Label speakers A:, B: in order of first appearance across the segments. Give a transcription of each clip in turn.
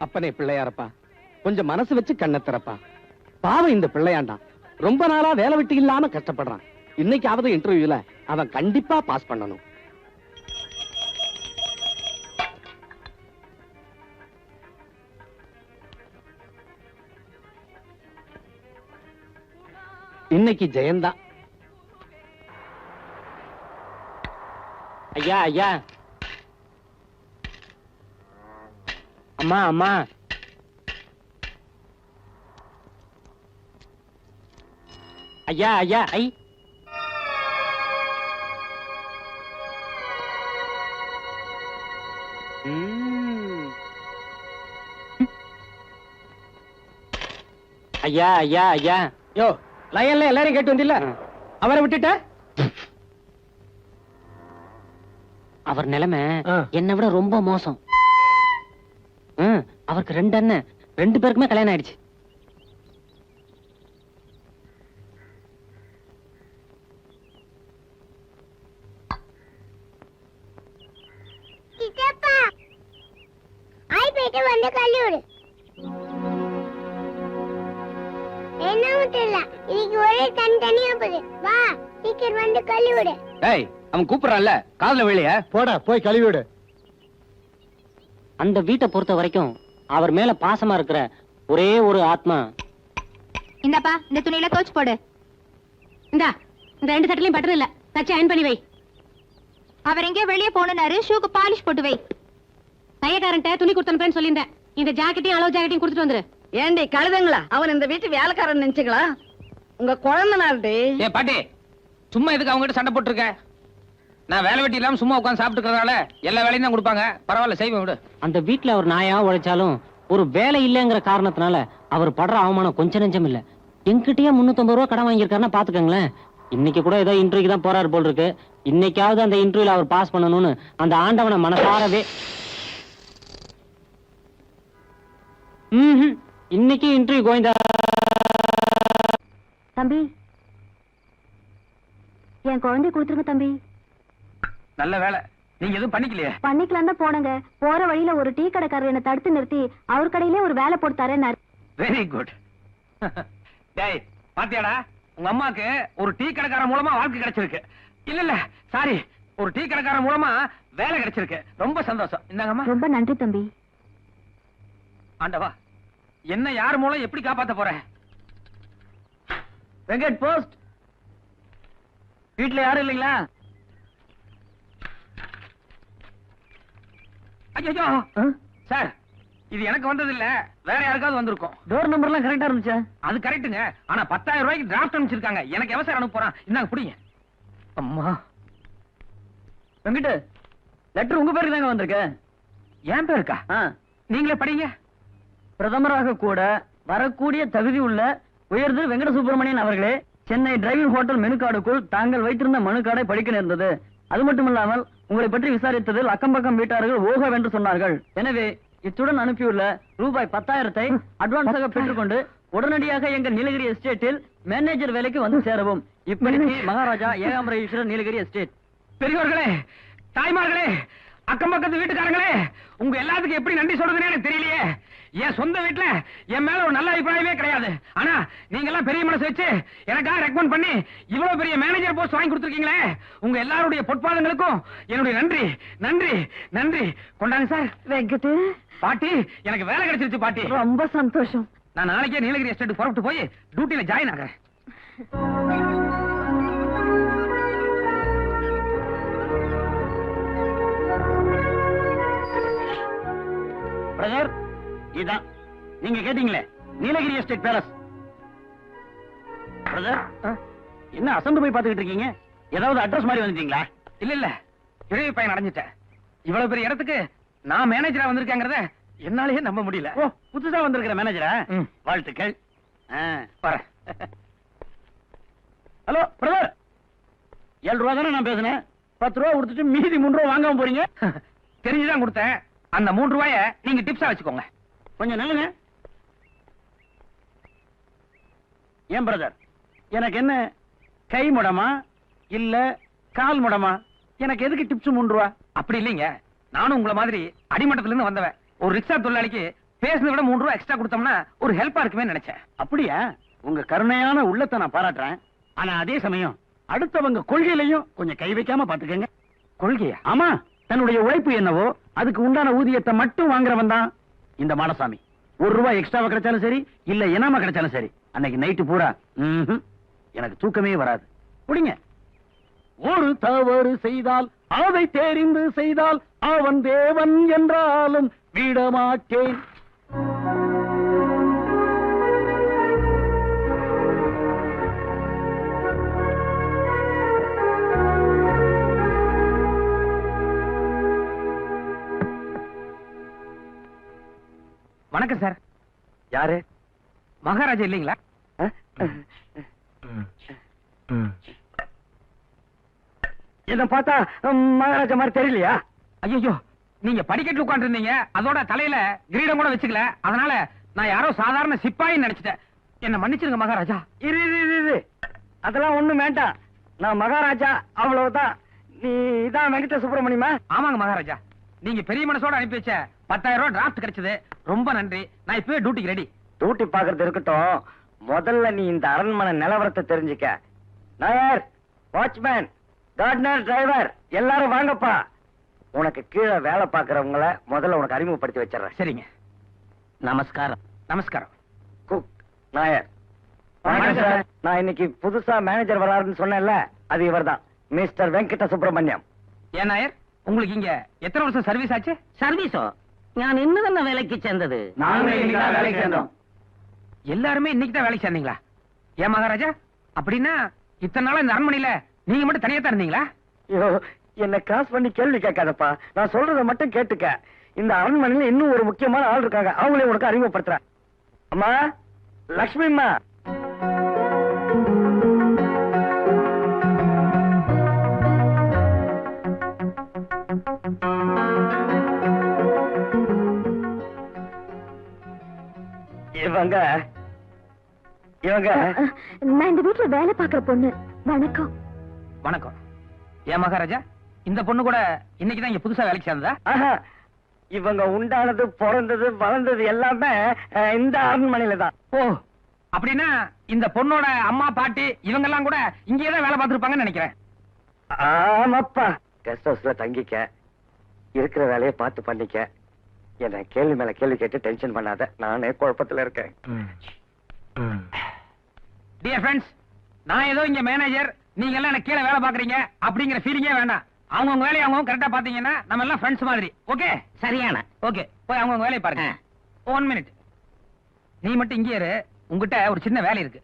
A: அப்பனே பிள்ளையாரப்பா, கொஞ்சம் மனசு வச்சு கண்ணை திறப்பா. பாவம் இந்த பிள்ளையாண்டா ரொம்ப நாளா வேலை வெட்டி இல்லாம கஷ்டப்படுறான். இன்னைக்காவது இன்டர்வியூல அவன் கண்டிப்பா பாஸ் பண்ணணும். இன்னைக்கு ஜெயந்தா.
B: ஐயா ஐயா, அம்மா அம்மா, ஐயா ஐயா, ஐ ஐயா ஐயா ஐயா.
A: யோ, லயன்ல எல்லாரையும் கேட்டு வந்தில்ல, அவரை விட்டுட்ட?
B: அவர் நிலைமை என்னை விட ரொம்ப மோசம். அவருக்கு 2 அண்ணன், 2 பேருக்குமே கல்யாணம் ஆயிடுச்சு.
A: அவன் கூப்பிடறான்ல, காதுல விளைய போடா, போய் கழுவி விடு.
B: அந்த வீட்டை பொறுத்த வரைக்கும் அவர் மேல பாசமா இருக்கிற ஒரே ஒரு ஆத்மா.
C: இந்தாப்பா, இந்த துணியில தோச்சு போடு. இந்த 2 சட்டையிலும் பட்டன் இல்ல, தச்சு அயன் பண்ணி வை. அவர் எங்கேயோ வெளியே போனாரு, ஷூக்கு பாலிஷ் போட்டு வை. தையக்காரன்ட்ட துணி கொடுத்தனுப்பேன்னு சொல்லியிருந்தேன். இந்த ஜாக்கெட்டையும் அளவு ஜாக்கெட்டையும் கொடுத்துட்டு வந்துரு.
D: ஏண்டி கழுதுங்களா, அவன் இந்த வீட்டு வேலைக்காரன் நினைச்சுங்களா? உங்க குழந்தைனாருடி.
E: ஏ பாட்டி, சும்மா எதுக்கு அவங்க கிட்ட சண்டை போட்டுருக்க? நான் வேலை வெட்டி இல்லாம சும்மா உட்காந்து சாப்பிட்டுக்கிறதால எல்லா வேலையும் தான் கொடுப்பாங்க. பரவாயில்ல, செய்வேன் விடு.
B: அந்த வீட்டுல அவர் நாயா உழைச்சாலும் ஒரு வேலை இல்லைங்கிற காரணத்தினால அவர் படுற அவமானம் கொஞ்சம் நெஞ்சம் இல்ல. என்கிட்டயே 350 ரூபா கடன் வாங்கியிருக்காருன்னா பாத்துக்கங்களேன். இன்னைக்கு கூட ஏதோ இன்டர்வியூக்கு தான் போறாரு போல் இருக்கு. இன்னைக்காவது அந்த இன்டர்வியூல அவர் பாஸ் பண்ணணும்னு அந்த ஆண்டவனை மனசாரவே. இன்னைக்கு இன்டர்வியூ கோவிந்தா.
C: தம்பி, என் குழந்தை கொடுத்துருங்க தம்பி.
E: நல்ல வேலை, நீங்க எதுவும் பண்ணிக்கலையே?
C: பண்ணிக்கலாம் தான் போனங்க. போற வழியில ஒரு டீ கடைக்காரர் என்ன தடுத்து நிறுத்தி அவர் கடையிலே ஒரு வேலை போட்டு தரேன்னாரு.
E: Very good. டேய் பாத்தியாடா, உங்க அம்மாக்கு ஒரு டீ கடைக்காரன் மூலமா வாழ்க்கை கிடைச்சிருக்கு. இல்ல இல்ல சாரி, ஒரு டீ கடைக்காரன் மூலமா வேலை கிடைச்சிருக்கு. ரொம்ப சந்தோஷம். இந்தாங்கம்மா.
C: ரொம்ப நன்றி தம்பி.
E: ஆண்டவா, என்ன யார் மூலம் எப்படி காப்பாத்த போற?
A: வெங்கட் போஸ்ட். வீட்டுல யாரும் இல்லைங்களா?
E: ஐயோ சார், இது எனக்கு வந்தது இல்ல, வேற யாருக்காவது வந்திருக்கும்.
A: டோர் நம்பர்லாம் கரெக்டா இருந்துச்சா?
E: அது கரெக்ட்டுங்க. ஆனா 10,000 ரூபாய்க்கு டிராஃப்ட் அனுப்பிச்சிருக்காங்க. எனக்கு எவன் சார் அனுப்ப போறான்? இந்தாங்க புடிங்க. அம்மா
A: வெங்கட், லெட்டர் உங்க பேருக்கு தாங்க வந்திருக்கு.
E: என் பேருக்கா? நீங்களே படிங்க.
A: பிரதமராக கூட வரக்கூடிய தகுதி உள்ள உயர்ந்து வெங்கட சுப்பிரமணியன் அவர்களே, சென்னை டிரைவிங் ஹோட்டல் மெனு கார்டுக்குள் தாங்கள் வைத்திருந்த மனு கார்டை படிக்க நேர்ந்தது. அது மட்டுமில்லாமல் உங்களை பற்றி விசாரித்ததில் அக்கம் பக்கம் வீட்டார்கள் ஓகவென்று சொன்னார்கள். எனவே இத்துடன் அனுப்பியுள்ள ரூபாய் 10,000 அட்வான்ஸாக பெற்றுக்கொண்டு உடனடியாக எங்கள் நீலகிரி எஸ்டேட்டில் மேனேஜர் வேலைக்கு வந்து சேரவும். இப்படிக்கு மகாராஜா ஏகாம்பரேஸ்வரர், நீலகிரி எஸ்டேட்.
E: பெரியவர்களே, தாய்மார்களே, அக்கம் பக்கத்து வீட்டுக்காரங்களே, உங்க எல்லாத்துக்கும் எப்படி நன்றி சொல்றதுன்னு எனக்கு தெரியலையே. என் சொந்த வீட்டுல என் மேல ஒரு நல்ல அபிப்பிராயமே கிடையாது. ஆனா நீங்க எல்லாம் பெரிய மனசு வச்சு எனக்காக ரெக்கமெண்ட் பண்ணி இவ்வளவு பெரிய மேனேஜர் போஸ்ட் வாங்கி கொடுத்துருக்கீங்களே, உங்க எல்லாருடைய பொற்பாதங்களுக்கும் என்னுடைய நன்றி நன்றி நன்றி. கொண்டாங்க சார்.
D: வெங்கட்
E: பாட்டி, எனக்கு வேலை கிடைச்சிருச்சு பாட்டி.
D: ரொம்ப சந்தோஷம்.
E: நான் நாளைக்கே நீலகிரி எஸ்டேட் புறப்பட்டு போய் டியூட்டில ஜாயின் ஆகிறேன்.
A: பிரதர், இதான் நீங்க கேட்டீங்களே நீலகிரி எஸ்டேட் பேலஸ். பிரதர், என்ன அசந்து போய் பாத்துக்கிட்டு இருக்கீங்க? ஏதாவது அட்ரஸ் மாதிரி வந்துட்டீங்களா?
E: இல்ல இல்ல, இடையே பையன் அடைஞ்சிட்டேன். இவ்வளவு பெரிய இடத்துக்கு நான் மேனேஜரா வந்திருக்கேங்கிறத என்னாலேயே நம்ப முடியல.
A: ஓ, புதுசா வந்திருக்கிற மேனேஜரா? வாழ்த்துக்கள்.
E: வரேன்.
A: ஹலோ பிரதர், 7 ரூபா தானே நான் பேசுனேன். 10 ரூபா கொடுத்துட்டு மீதி 3 ரூபா வாங்காம போறீங்க.
E: தெரிஞ்சுதான் கொடுத்தேன். அந்த 3 ரூபாய நீங்க டிப்ஸா வச்சுக்கோங்க.
A: கொஞ்சம் நல்லுங்க. ஏன் பிரதர், எனக்கு என்ன கை முடமா இல்ல கால் முடமா? எனக்கு எதுக்கு டிப்ஸ் 3 ரூபா?
E: அப்படி இல்லைங்க, நானும் உங்களை மாதிரி அடிமட்டத்துல இருந்து வந்தவன். ஒரு ரிக்ஷா தொழிலாளிக்கு பேசுனதை விட 3 ரூபாய் எக்ஸ்ட்ரா கொடுத்தோம்னா ஒரு ஹெல்ப்பா இருக்குமே நினைச்சேன்.
A: அப்படியா? உங்க கருணையான உள்ளத்தை நான் பாராட்டுறேன். ஆனா அதே சமயம் அடுத்தவங்க கொள்கையிலையும் கொஞ்சம் கை வைக்காம பாத்துக்கங்க.
E: கொள்கையா?
A: ஆமா, தன்னுடைய உழைப்பு என்னவோ அதுக்கு உண்டான ஊதியத்தை மட்டும் வாங்குறவன் தான் இந்த மாடசாமி. 1 ரூபாய் எக்ஸ்ட்ராவா கிடைச்சாலும் சரி, இல்ல இனாமா கிடைச்சாலும் சரி, அன்னைக்கு நைட்டு பூரா எனக்கு தூக்கமே வராது. குடிங்க. ஒரு தவறு செய்தால் அதை தெரிந்து செய்தால் அவன் தேவன் என்றாலும் விடமாட்டேன்.
E: வணக்கம் சார்.
A: யாரு?
E: மகாராஜா இல்லீங்களா?
A: இத பார்த்தா மகாராஜா மாதிரி தெரியலையா?
E: ஐயோ, நீங்க படிக்கட்டுல உட்கார்ந்து இருந்தீங்க, அதோட தலையில கிரீடம் கூட வச்சுக்கல, அதனால நான் யாரோ சாதாரண சிப்பாயின்னு நினைச்சிட்டேன். என்ன மன்னிச்சிருங்க மகாராஜா.
A: இரு. அதெல்லாம் ஒண்ணும் வேண்டாம். நான் மகாராஜா அவ்வளவுதான். நீ இதான் வெங்கட சுப்பிரமணியமா?
E: ஆமாங்க மகாராஜா. நீங்க பெரிய மனசோட அனுப்பி வச்ச 10,000 ரூபாய் டிராஃப்ட் கிடைச்சது. ரொம்ப நன்றி. நான் இப்பவே டியூட்டிக்கு ரெடி.
A: டூட்டி பாக்குறது இருக்கட்டும், முதல்ல நீ இந்த அரண்மனை நிலவரத்தை தெரிஞ்சுக்க. நாயர், வாட்ச்மேன், கார்டனர், டிரைவர் எல்லாரும் வாங்கப்பா. உனக்கு கீழே வேலை பாக்குறவங்கள முதல்ல உனக்கு அறிமுகப்படுத்தி வச்சிடறேன்.
E: சரிங்க.
A: நமஸ்காரம்.
E: நமஸ்காரம்.
A: குக், நாயர்.
E: வணக்கம் சார்.
A: நான் இன்னைக்கு புதுசா மேனேஜர் வராருன்னு சொன்னேன்ல, அது இவர்தான், மிஸ்டர் வெங்கட சுப்பிரமணியம்.
E: ஏன் நாயர், உங்களுக்கு இங்க எத்தனை வருஷம் சர்வீஸ் ஆச்சு?
B: சர்வீஸோ? நான் இன்னும் வேலைக்கு சேர்ந்தது.
A: வேலைக்கு சேர்ந்தோம்.
E: எல்லாருமே இன்னைக்கு தான் வேலைக்கு சேர்ந்தீங்களா? ஏன் மகாராஜா, அப்படின்னா இத்தனை நாளா இந்த அரண்மனையில நீங்க மட்டும் தனியா தான் இருந்தீங்களா?
A: ஐயோ, என்ன கிராஸ் பண்ணி கேள்வி கேட்காதப்பா. நான் சொல்றத மட்டும் கேட்டுக்க. இந்த அரண்மனையில இன்னும் ஒரு முக்கியமான ஆள் இருக்காங்க, அவங்களே உனக்கு அறிமுகப்படுத்துறேன். அம்மா, லக்ஷ்மி அம்மா. இவங்க
C: நான் இந்த வீட்டுல வேலை பாக்குற பொண்ணு. வணக்கம்.
E: வணக்கம். ஏன் மகாராஜா, இந்த பொண்ணு கூட இன்னைக்கு தான் இங்க புதுசா வேலைக்கு சேர்ந்ததா?
A: ஆஹா, இவங்க உண்டானது, பிறந்தது, வளர்ந்தது எல்லாமே இந்த அரண்மனையில தான்.
E: ஓ, அப்படின்னா இந்த பொண்ணோட அம்மா பாட்டி இவங்க எல்லாம் கூட இங்கேயே தான் வேலை பார்த்திருப்பாங்கன்னு நினைக்கிறேன்.
A: ஆமாப்பா. கெஸ்ட் ஹவுஸ்ல தங்கிக்க, இருக்கிற வேலையை பார்த்து பண்ணிக்க. என்ன கேள்வி மேல கேள்வி கேட்டு டென்ஷன் பண்ணாத, நானே குழப்பத்துல இருக்கேன்.
E: டியர் ஃப்ரெண்ட்ஸ், நான் ஏதோ இங்க மேனேஜர், நீங்க எல்லாம் எனக்கு கீழே வேலை பாக்குறீங்க அப்படிங்கிற ஃபீலிங்கே வேண்டாம். அவங்க வேலையை அவங்க கரெக்டா பாத்தீங்கன்னா நம்ம எல்லாம் ஃப்ரெண்ட்ஸ் மாதிரி. ஓகே?
B: சரியான.
E: ஓகே, போய் அவங்க வேலையை பாருங்க. 1 மினிட். நீ மட்டும் இங்கே இரு, உங்ககிட்ட ஒரு சின்ன வேலை இருக்கு.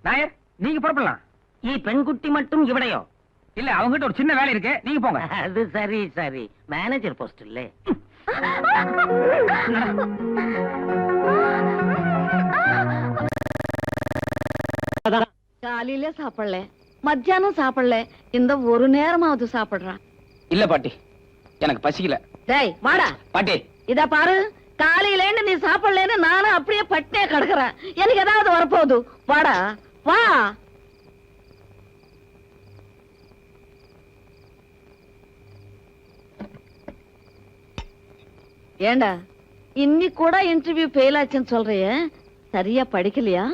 E: நாயர், நீங்க புறப்படலாம்.
B: பெண்குட்டி மட்டும் இவடையோ?
E: இல்ல, அவங்ககிட்ட ஒரு சின்ன வேலை இருக்கு, நீங்க போங்க.
B: அது சரி, மேனேஜர் போஸ்ட் இல்ல.
D: காலையில சாப்பிடல, மத்தியானம் சாப்பிடல, இந்த ஒரு நேரமாவது சாப்பிடுறான்.
E: இல்ல பாட்டி, எனக்கு பசிக்கல.
D: டேய் வாடா.
E: பாட்டி,
D: இத பாரு, காலையில நீ சாப்பிடலன்னு நானும் அப்படியே பட்டினே கிடக்குறேன். எனக்கு ஏதாவது வரப்போகுது. வாடா வா. ஏண்டா, இன்னைக்கு கூட இன்டர்வியூ ஃபெயில் ஆச்சுன்னு சொல்றியே, சரியா படிக்கலையா?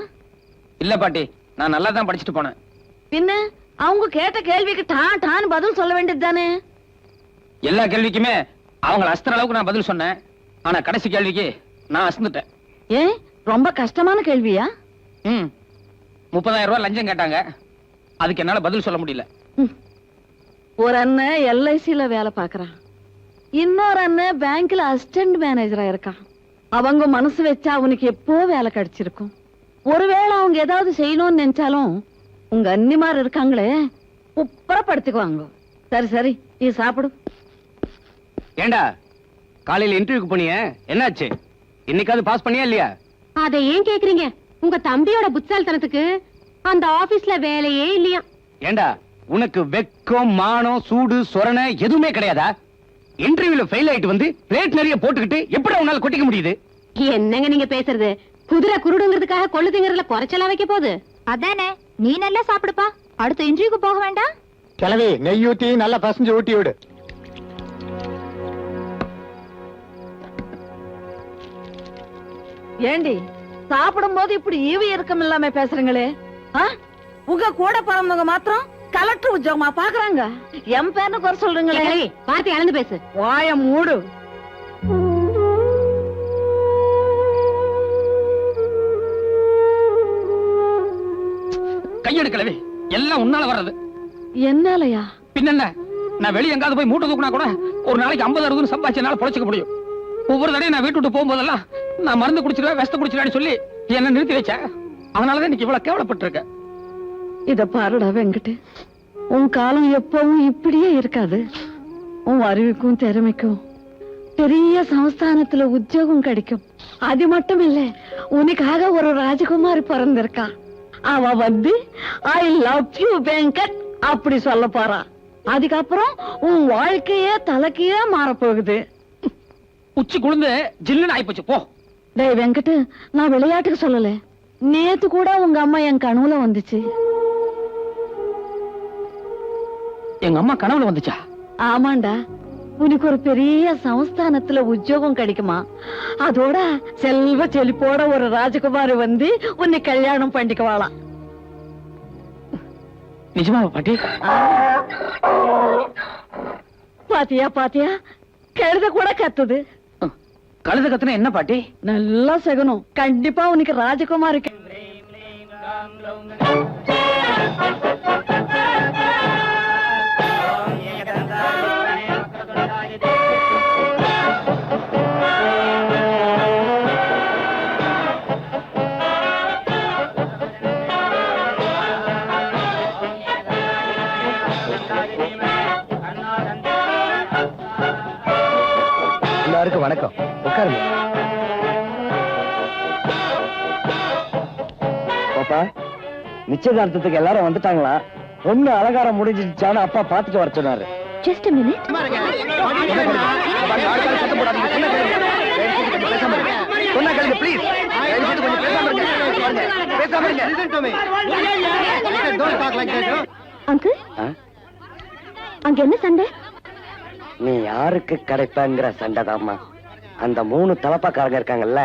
E: இல்ல பாட்டி, நான் நல்லா தான் படிச்சுட்டு போனேன்.
D: பின்ன அவங்க கேட்ட கேள்விக்கு டான் பதில் சொல்ல வேண்டியது தானே?
E: எல்லா கேள்விக்குமே அவங்கள அஸ்திர அளவுக்கு நான் பதில் சொன்னேன். ஆனா கடைசி கேள்விக்கு நான் அசந்துட்டேன்.
D: ஏன், ரொம்ப கஷ்டமான கேள்வியா?
E: 30,000 ரூபாய் லஞ்சம் கேட்டாங்க, அதுக்கு என்னால பதில் சொல்ல முடியல.
D: ஒரு அண்ணன் எல்ஐசில வேலை பாக்குறான், இன்னொரு அண்ணன் பேங்க்ல அசிஸ்டன்ட் மேனேஜரா இருக்கான். அவங்க மனசு வச்சா அவனுக்கு எப்போ வேலை கிடைச்சிருக்கும். ஒருவேளை அவங்க ஏதாவது செய்யணும்னு நினைச்சாலும் உங்க அன்னிமார் இருக்காங்களே, உப்பரப்படுத்திக்குவாங்க. சரி, நீ சாப்பிடு.
E: ஏண்டா, காலையில இன்டர்வியூக்கு போனியே, என்னாச்சு? இன்னைக்காவது பாஸ் பண்ணியா இல்லையா?
C: அதை ஏன் கேக்குறீங்க? உங்க தம்பியோட புத்தால்தனத்துக்கு அந்த ஆபீஸ்ல வேலையே இல்லையா?
E: ஏண்டா, உனக்கு வெக்கம், மானம், சூடு, சொரணை எதுவுமே கிடையாதா? இன்டர்வியூல ஃபெயில் ஆயிட்டு வந்து பிளேட் நிறைய போட்டுக்கிட்டு எப்படி உன்னால கொட்டிக்க முடியுது?
C: என்னங்க நீங்க பேசுறது? குதிரை குருடுங்கிறதுக்காக கொள்ளு திங்கறதுல குறைச்சலா வைக்க போகுது? அதானே, நீ நல்லா சாப்பிடுப்பா, அடுத்த இன்டர்வியூக்கு போக வேண்டாம்.
A: கிளவி, நெய் ஊத்தி நல்லா பசஞ்சு ஊட்டி விடு.
D: ஏண்டி சாப்பிடும் போது இப்படி ஈவு இறக்கம் இல்லாம பேசுறீங்களே? உங்க கூட பிறந்தவங்க மாத்திரம் கலெக்டர் உத்தியோகமா பாக்குறாங்க. என் பேர்னு குறை சொல்றீங்களே.
C: வார்த்தை அளந்து பேசு.
D: வாய மூடு.
E: கையெடுக்கலவே, எல்லாம் உன்னால வர்றது.
D: என்னாலயா?
E: பின்ன நான் வெளியே எங்காவது போய் மூட்டை தூக்குனா கூட ஒரு நாளைக்கு 50-60 சம்பாதிச்சு என்னால பொழைச்சிக்க முடியும். ஒவ்வொரு தடையும் நான் வீட்டு விட்டு போகும்போதெல்லாம் நான் மருந்து குடிச்சிருவேன், விஷத்தை குடிச்சிருவேன்னு சொல்லி என்ன நிறுத்தி வச்ச. அதனாலதான் இன்னைக்கு இவ்வளவு கேவலப்பட்டிருக்க.
D: இத பாருடா வெங்கட், உன் காலம் எப்பவும் இப்படியே இருக்காது. உன் அறிவுக்கும் திறமைக்கும் பெரிய சமஸ்தானத்துல உத்தியோகம் கிடைக்கும். அது மட்டும் இல்ல, உனக்காக ஒரு ராஜகுமாரி பிறந்திருக்கா. அவ வந்து ஐ லவ் யூ வெங்கட் அப்படி சொல்ல போறா. அதுக்கப்புறம் உன் வாழ்க்கையே தலைக்கையே மாறப்போகுது.
E: உச்சி குளிர்ந்து ஜில்லுன்னு ஆயிப்போச்சு போ.
D: டேய் வெங்கட், நான் விளையாட்டுக்கு சொல்லல. நேத்து கூட உங்க அம்மா என் கனவுல வந்துச்சு.
E: எங்க அம்மா கனவுல வந்துச்சா?
D: ஆமாண்டா, உனக்கு ஒரு பெரிய சமஸ்தானத்துல உத்தியோகம் கிடைக்குமா. அதோட செல்வ செழிப்போட ஒரு ராஜகுமாரி வந்து உன்னை கல்யாணம் பண்ணிக்குவாளாம்.
E: நிஜமாவா பாட்டி?
D: பாத்தியா பாத்தியா, கழுத கூட கத்துது.
E: கழுத கத்துனா என்ன பாட்டி?
D: நல்லா சகனம். கண்டிப்பா உனக்கு ராஜகுமாரி
F: எல்லாருக்கும் வணக்கம். உட்காருங்க. பாப்பா, நிச்சயதார்த்தத்துக்கு எல்லாரும் வந்துட்டாங்களா? பொண்ணு அலங்காரம் முடிஞ்சிச்சான்னு அப்பா பாத்துட்டு வர சொன்னாரு.
C: Just a minute.
F: சொன்னா கேளுங்க ப்ளீஸ். பேசாம இருங்க.
C: அங்கிள், அங்க என்ன சண்டை?
F: நீ யாருக்கு கிடைப்பங்கிற சண்டைதாம்மா. அந்த 3 தலப்பாக்காரங்க இருக்காங்கல்ல,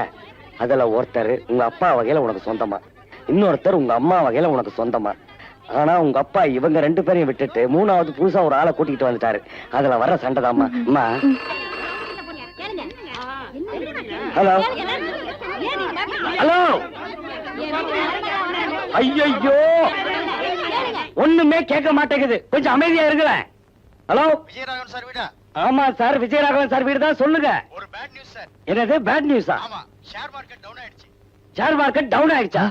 F: அதுல ஒருத்தர் உங்க அப்பா வகையில உனக்கு சொந்தமா, இன்னொருத்தர் உங்க அம்மா வகையில உனக்கு சொந்தமா. ஆனா உங்க அப்பா இவங்க 2 பேரையும் விட்டுட்டு 3வது புதுசா ஒரு ஆளை கூட்டிட்டு வந்துட்டாரு. அதுல வர்ற சண்டைதாம்மா. அம்மா, ஹலோ ஹலோ. ஐயோ, ஒண்ணுமே கேட்க மாட்டேங்குது. கொஞ்சம் அமைதியா இருங்களேன். ஹலோ,
G: விஜயராகவன் சார் வீடா?
F: ஆமா சார், விஜயராகவன் சார் வீடு தான். சொல்லுங்க.
G: ஒரு பேட் நியூஸ் சார்.
F: என்னது பேட் நியூஸா?
G: ஆமா, ஷேர் மார்க்கெட் டவுன் ஆயிடுச்சு.
F: ஷேர் மார்க்கெட் டவுன் ஆயிடுச்சா?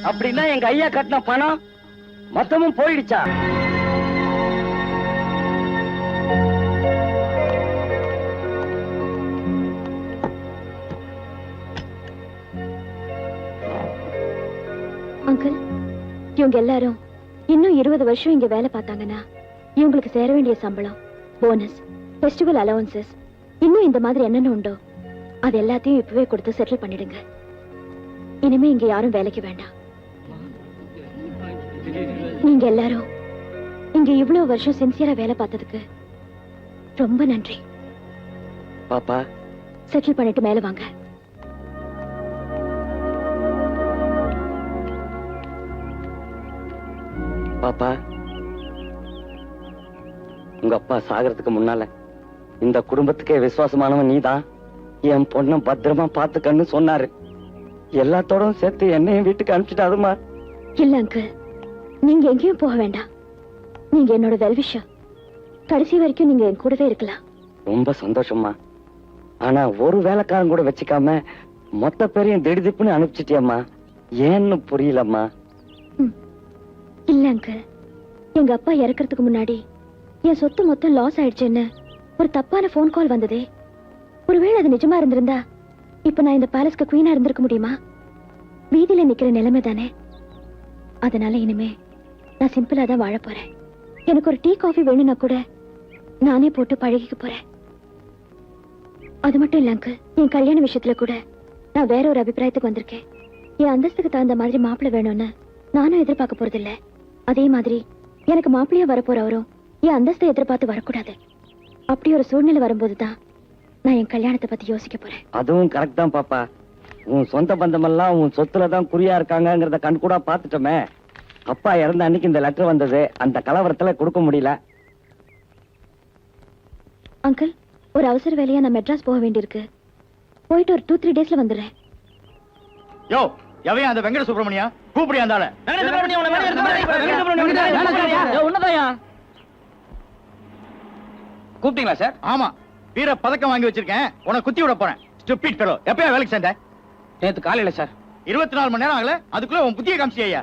F: அப்படின்னா எங்க ஐயா கட்டின பணம் மொத்தமும் போயிடுச்சா?
C: அங்கிள், இவங்க எல்லாரும் இன்னும் 20 வருஷம் இங்க வேலை பார்த்தாங்கன்னா இவங்களுக்கு சேர வேண்டிய சம்பளம், போனஸ், ஃபெஸ்டிவல் அலவன்சஸ், இன்னும் இந்த மாதிரி என்னென்ன உண்டோ அது எல்லாத்தையும் இப்பவே கொடுத்து செட்டில் பண்ணிடுங்க. இனிமே இங்க யாரும் வேலைக்கு வேண்டாம். நீங்க எல்லாரும் இங்க இவ்வளவு வருஷம் சின்சியரா வேலை பார்த்ததுக்கு ரொம்ப நன்றி.
F: பாப்பா,
C: செட்டில் பண்ணிட்டு மேல வாங்க.
F: பாப்பா, உங்க அப்பா சாகிறதுக்கு முன்னால இந்த குடும்பத்துக்கே விசுவாசமானவன் நீதான். என் பொண்ணை பத்திரமா பாத்துக்கன்னு சொன்னாரு. எல்லாத்தோட சேர்த்து என்னையும் வீட்டுக்கு அனுப்பிச்சிட்டாருமா.
C: இல்ல அங்கிள், நீங்க எங்கேயும் போக வேண்டாம். நீங்க என்னோட வெல்விஷர். கடைசி வரைக்கும் நீங்க என் கூடவே இருக்கலாம்.
F: ரொம்ப சந்தோஷமா. ஆனா ஒரு வேலைக்காரன் கூட வச்சுக்காம மொத்த பேரையும் திடுதிப்புன்னு அனுப்பிச்சிட்டியம்மா. ஏன்னு புரியலம்மா.
C: இல்ல அங்கிள், எங்க அப்பா இறக்கறதுக்கு முன்னாடி என் சொத்து மொத்தம் லாஸ் ஆயிடுச்சுன்னு ஒரு தப்பான போன் கால் வந்ததே. ஒருவேளை அது நிஜமா இருந்திருந்தா இப்ப நான் இந்த பேலஸ்க்கு குவீனா இருந்திருக்க முடியுமா? வீதியில நிக்கிற நிலைமை தானே. அதனால இனிமே நான் சிம்பிளா தான் வாழ போறேன். எனக்கு ஒரு டீ காஃபி வேணும்னா கூட நானே போட்டு பழகிக்க போறேன். அது மட்டும் இல்ல அங்கிள், என் கல்யாண விஷயத்துல கூட நான் வேற ஒரு அபிப்பிராயத்துக்கு வந்திருக்கேன். என் அந்தஸ்துக்கு தகுந்த மாதிரி மாப்பிள்ளை வேணும்னு நானும் எதிர்பார்க்க போறது இல்ல. அதே மாதிரி எனக்கு மாப்பிள்ளையா வரப்போறவரும் என் அந்தஸ்தை எதிர்பார்த்து வரக்கூடாது. அப்படி ஒரு சூழ்நிலை வரும்போதுதான் நான் என் கல்யாணத்தை பத்தி யோசிக்க போறேன்.
F: அதுவும் கரெக்ட் தான் பாப்பா. உன் சொந்த பந்தமெல்லாம் உன் சொத்துலதான் குறியா இருக்காங்கங்கிறத கண் கூட பாத்துட்டோமே. அப்பா இறந்த அன்னைக்கு இந்த லெட்டர் வந்தது. அந்த கலவரத்துல கொடுக்க முடியல.
H: அங்கிள், ஒரு அவசர வேலையா நான் மெட்ராஸ் போக வேண்டியிருக்கு. போயிட்டு ஒரு 2-3 டேஸ்ல வந்துடுறேன்.
G: யோ எவையா அந்த வெங்கட சுப்பிரமணியா கூப்பிடியா இருந்தால
E: கூப்பிட்டீங்களா சார்?
G: ஆமா, வீர பதக்கம் வாங்கி வச்சிருக்கேன். உனக்கு குத்தி விட போறேன். Stupid fellow. எப்பயா வேலைக்கு சேர்ந்த?
E: நேத்து காலையில சார்.
G: 24 மணி நேரம் ஆகல, அதுக்குள்ள உன் புத்திய காமிச்சியா?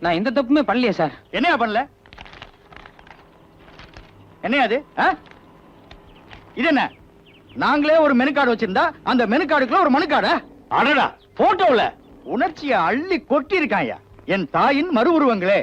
E: நான் எந்த தப்புமே பண்ணலையே சார்.
G: என்னையா பண்ணல? என்னையா அது? இது என்ன? நாங்களே ஒரு மெனு கார்டு வச்சிருந்தா அந்த மெனு கார்டுக்குள்ள ஒரு மனு கார்டு. அடடா, போட்டோல உணர்ச்சியை அள்ளி கொட்டி இருக்காயா. என் தாயின் மறு உருவங்களே.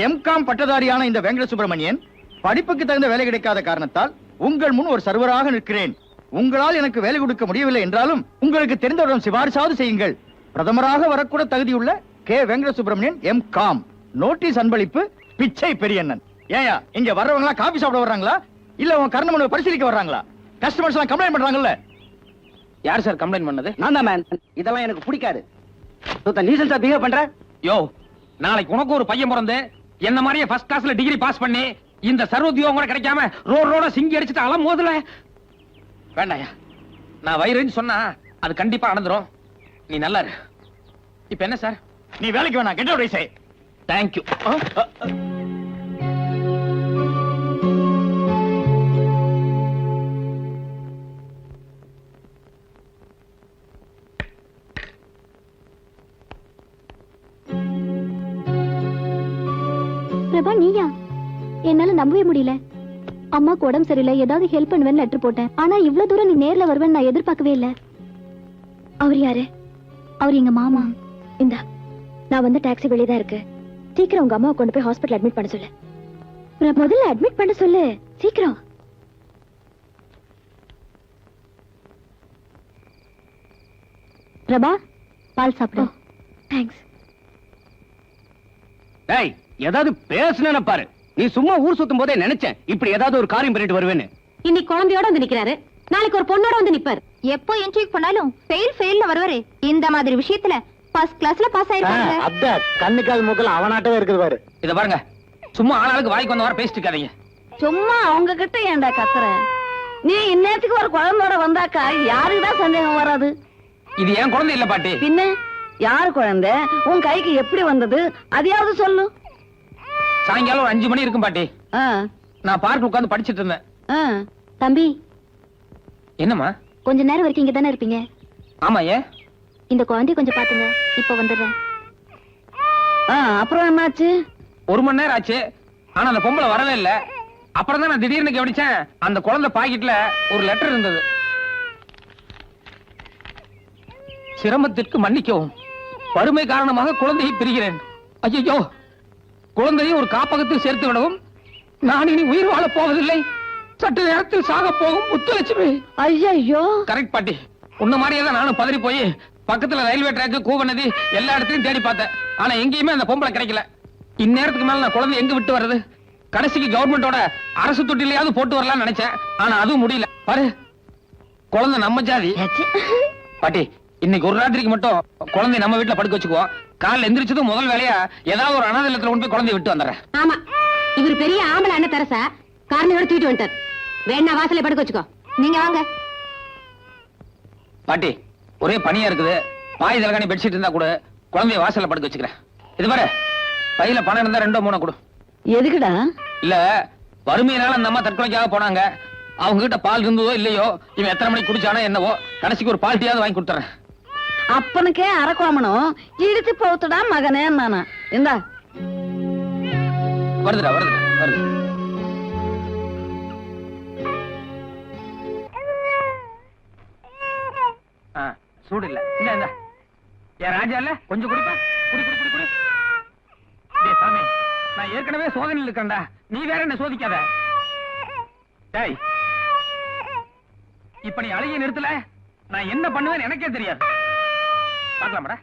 G: எம்காம் பட்டதாரியான இந்த வெங்கட சுப்பிரமணியன் படிப்புக்கு தகுந்த வேலை கிடைக்காத காரணத்தால் உங்கள் முன் ஒரு சர்வராக நிற்கிறேன். உங்களால் எனக்கு வேலை கொடுக்க முடியவில்லை என்றாலும் உங்களுக்கு தெரிந்தவரிடம் சிபாரிசாவது செய்யுங்கள். பிரதமராக வரக்கூட தகுதியுள்ள கே வெங்கட சுப்பிரமணியன் எம்காம். நோட்டீஸ் அன்பளிப்பு பிச்சை பெரியண்ணன். ஏயா இங்க வர்றவங்க காபி சாப்பிட வர்றாங்களா இல்ல உன் கர்ண மனுவை பரிசீலிக்க வர்றாங்களா? கஸ்டமர்ஸ் எல்லாம் கம்ப்ளைண்ட் பண்றாங்கல்ல.
E: யார் சார் கம்ப்ளைண்ட் பண்ணது?
F: நான் தான் மேன். இதெல்லாம் எனக்கு பிடிக்காது. நீசன்ஸா பிஹேவ் பண்ற.
E: யோ, நாளைக்கு உனக்கு ஒரு பையன் பிறந்து என்ன மாதிரியே ஃபர்ஸ்ட் கிளாஸ்ல டிகிரி பாஸ் பண்ணி இந்த சர்வோத்தியோகம் கூட கிடைக்காம ரோட சிங்கி அடிச்சுட்டு அலம் மோதல வேண்டாயா. நான் வயிறுன்னு சொன்னா அது கண்டிப்பா நடந்துரும். நீ நல்லா இரு. இப்ப என்ன சார்?
G: நீ வேலைக்கு வேணாம், get out I.
E: Thank you.
H: Prabha, நீயா? என்னால நம்பவே முடியல. அம்மாக்கு உடம்பு சரியில்லை, ஏதாவது ஹெல்ப் பண்ணுவேன்னு லெட்டர் போட்டேன். ஆனா இவ்வளவு தூரம் நீ நேர்ல வருவேன்னு நான் எதிர்பார்க்கவே இல்ல. அவர் யாரு? அவர் எங்க மாமா. இந்தா, நான் வந்து டாக்ஸி வெளியே தான் இருக்கு. சீக்கிரம் உங்க அம்மாவை கொண்டு போய் ஹாஸ்பிட்டல் அட்மிட் பண்ண சொல்லு. முதல்ல அட்மிட் பண்ண சொல்லு, சீக்கிரம். பிரபா, பால் சாப்பிடு. தேங்க்ஸ்.
F: டேய், ஏதாவது பேசுன பாரு. நீ சும்மா ஊர் சுத்தும் போதே நினைச்சேன் இப்படி ஏதாவது ஒரு காரியம் பண்ணிட்டு வருவேன்னு.
C: இன்னைக்கு குழந்தையோட வந்து நிக்கிறாரு, நாளைக்கு ஒரு பொண்ணோட வந்து நிப்பாரு.
I: எப்போ என்ட்ரிக் பண்ணாலும் ஃபெயில்ல வருவாரு. இந்த மாதிரி விஷயத்துல ஃபர்ஸ்ட் கிளாஸ்ல பாஸ் ஆயிருக்காங்க.
F: அத கண்ணுக்கால் மூக்கல அவனாட்டவே இருக்குது பாரு.
E: இத பாருங்க, சும்மா ஆளாளுக்கு வாய்க்கு வந்த வர பேசிட்டு இருக்காதீங்க.
D: சும்மா அவங்க கிட்ட ஏன்டா கத்துற? நீ இந்நேரத்துக்கு ஒரு குழந்தையோட வந்தாக்கா யாருக்குதான் சந்தேகம் வராது?
E: இது ஏன் குழந்தை இல்ல பாட்டி.
D: பின்ன யாரு குழந்தை? உன் கைக்கு எப்படி வந்தது அதையாவது சொல்லு.
E: சாயங்காலம் ஒரு 5 மணி இருக்கும் பாட்டி.
D: ஆ,
E: நான் பார்க் உட்கார்ந்து படிச்சிட்டு இருந்தேன்.
D: ஆ.
H: தம்பி,
E: என்னம்மா?
H: கொஞ்ச நேரம் வரைக்கும் இங்க தானே இருப்பீங்க?
E: ஆமா, ஏன்?
H: இந்த குழந்தைய கொஞ்சம் பாத்துங்க, இப்ப வந்துடுறேன்.
D: அப்புறம் என்னாச்சு?
E: 1 மணி நேரம் ஆச்சு, ஆனா அந்த பொம்பளை வரவே இல்ல. அப்புறம் தான் நான் திடீர்னு கவனிச்சேன், அந்த குழந்தை பாக்கெட்ல ஒரு லெட்டர் இருந்தது. சிரமத்திற்கு மன்னிக்கவும், வறுமை காரணமாக குழந்தையை பிரிகிறேன். ஐயோ, குழந்தையை ஒரு காப்பகத்தில் சேர்த்து விடவும். நான் இனி உயிர் வாழப் போவதில்லை. சற்று நேரத்தில் சாக போகும் முத்துலட்சுமி.
D: ஐயோ,
E: கரெக்ட் பாட்டி. உன்ன மாதிரியே தான் நானும் பதறி போய் பக்கத்துல ரயில்வே ட்ராக், கூவநதி எல்லா இடத்துலயும் தேடி பார்த்தேன். ஆனா எங்கேயுமே அந்த பொம்பளை கிடைக்கல. இந்நேரத்துக்கு மேல நான் குழந்தை எங்க விட்டு வர்றது? கடைசிக்கு கவர்மெண்டோட அரசு தொட்டிலையாவது போட்டு வரலாம்னு நினைச்சேன். ஆனா அதுவும் முடியல. பாரு, குழந்தை நம்ம ஜாதி. பாட்டி, இன்னைக்கு ஒரு ராத்திரிக்கு மட்டும் குழந்தை நம்ம வீட்டுல படுக்க வச்சுக்குவோம். காலைல எந்திரிச்சதும் முதல் வேலையா ஏதாவது ஒரு அனாதை இல்லத்துல கொண்டு போய் குழந்தைய விட்டு வந்துடுறேன்.
C: ஆமா, இவர் பெரிய ஆம்பளை அண்ணன் தரசா காரணியோட தூக்கிட்டு வந்துட்டார். வேணா வாசல்ல படுக்க வச்சுக்கோ.
I: நீங்க வாங்க.
E: பாட்டி, ஒரே பனியா இருக்குது. பாய் தலகாணி பெட்ஷீட் இருந்தா கூட குழந்தைய வாசல்ல படுக்க வச்சுக்கிறேன். இது பாரு, பையில பணம் இருந்தா 2-3 கொடு.
D: எதுக்குடா?
E: இல்ல, வறுமையினால அந்த அம்மா தற்கொலைக்காக போனாங்க. அவங்க கிட்ட பால் இருந்ததோ இல்லையோ, இவன் எத்தனை மணிக்கு குடிச்சானோ என்னவோ, கடைசிக்கு ஒரு பால்ட்டியாவது வாங்கி கொடுத்துறேன்.
D: அப்பனுக்கே அரக்கோமனும் இடிச்சு போத்துடா மகனே நானா. இந்தா,
E: வருதுடா வருது. சூடு இல்ல. இந்த என் ராஜா இல்ல, கொஞ்சம் குடிப்பா. குடி குடி குடி குடி. டேய் சாமி, நான் ஏற்கனவே சோதனையில் இருக்கேன்டா, நீ வேற என்ன சோதிக்காத. டேய், இப்ப நீ அழகிய நிறுத்தல, நான் என்ன பண்ணுவேன்னு எனக்கே தெரியாது. பாக்கலாமாடா?